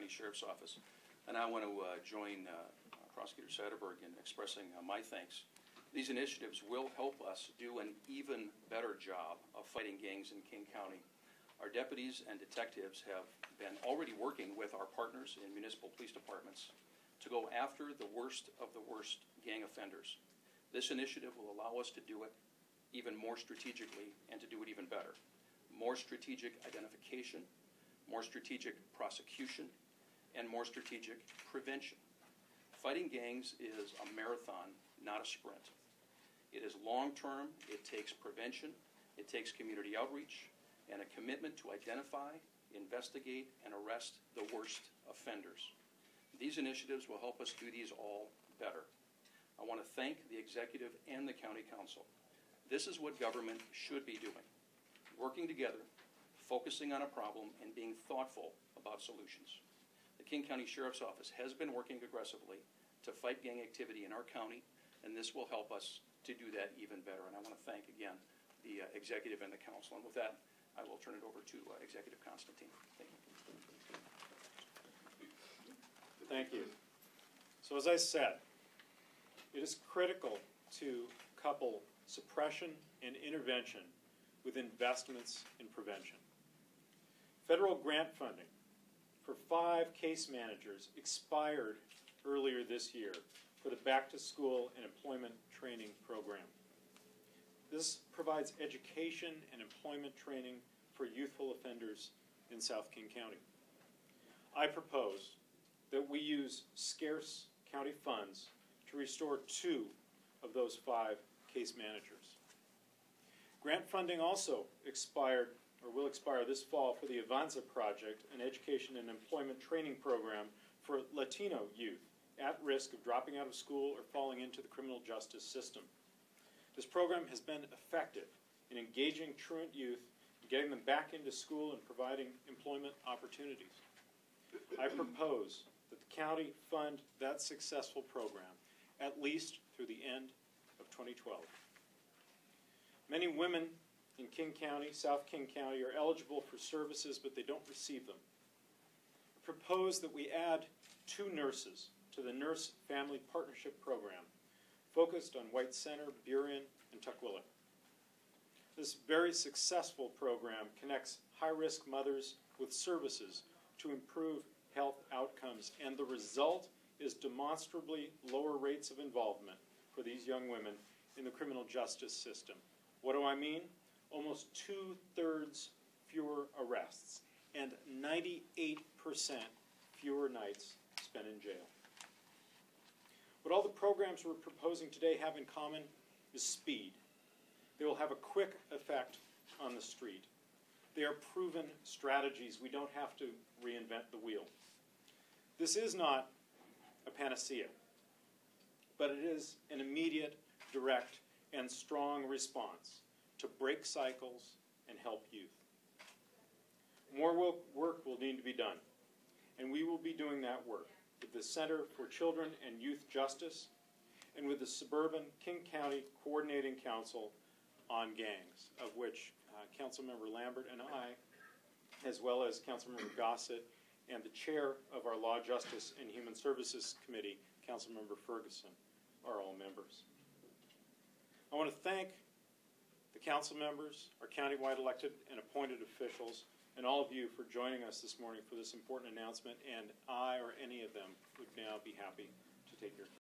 County Sheriff's Office. And I want to join Prosecutor Satterberg in expressing my thanks. These initiatives will help us do an even better job of fighting gangs in King County. Our deputies and detectives have been already working with our partners in municipal police departments to go after the worst of the worst gang offenders. This initiative will allow us to do it even more strategically and to do it even better. More strategic identification, more strategic prosecution, and more strategic prevention. Fighting gangs is a marathon, not a sprint. It is long-term, it takes prevention, it takes community outreach, and a commitment to identify, investigate, and arrest the worst offenders. These initiatives will help us do these all better. I want to thank the executive and the county council. This is what government should be doing. Working together, focusing on a problem, and being thoughtful about solutions. The King County Sheriff's Office has been working aggressively to fight gang activity in our county, and this will help us to do that even better. And I want to thank again the executive and the council. And with that, I will turn it over to Executive Constantine. Thank you. Thank you. So as I said, it is critical to couple suppression and intervention with investments in prevention. Federal grant funding for 5 case managers expired earlier this year for the Back to School and Employment Training Program. This provides education and employment training for youthful offenders in South King County. I propose that we use scarce county funds to restore 2 of those 5 case managers. Grant funding also expired or will expire this fall for the Avanza Project, an education and employment training program for Latino youth at risk of dropping out of school or falling into the criminal justice system. This program has been effective in engaging truant youth, getting them back into school, and providing employment opportunities. I propose that the county fund that successful program at least through the end of 2012. Many women in King County, South King County, are eligible for services, but they don't receive them. I propose that we add 2 nurses to the Nurse Family Partnership Program, focused on White Center, Burien, and Tukwila. This very successful program connects high-risk mothers with services to improve health outcomes, and the result is demonstrably lower rates of involvement for these young women in the criminal justice system. What do I mean? Almost 2/3 fewer arrests and 98% fewer nights spent in jail. What all the programs we're proposing today have in common is speed. They will have a quick effect on the street. They are proven strategies. We don't have to reinvent the wheel. This is not a panacea, but it is an immediate, direct, and strong response to break cycles and help youth. More work will need to be done, and we will be doing that work with the Center for Children and Youth Justice and with the Suburban King County Coordinating Council on Gangs, of which Councilmember Lambert and I, as well as Councilmember Gossett and the chair of our Law, Justice, and Human Services Committee, Councilmember Ferguson, are all members. I want to thank the council members, our countywide elected and appointed officials, and all of you for joining us this morning for this important announcement, and I or any of them would now be happy to take your questions.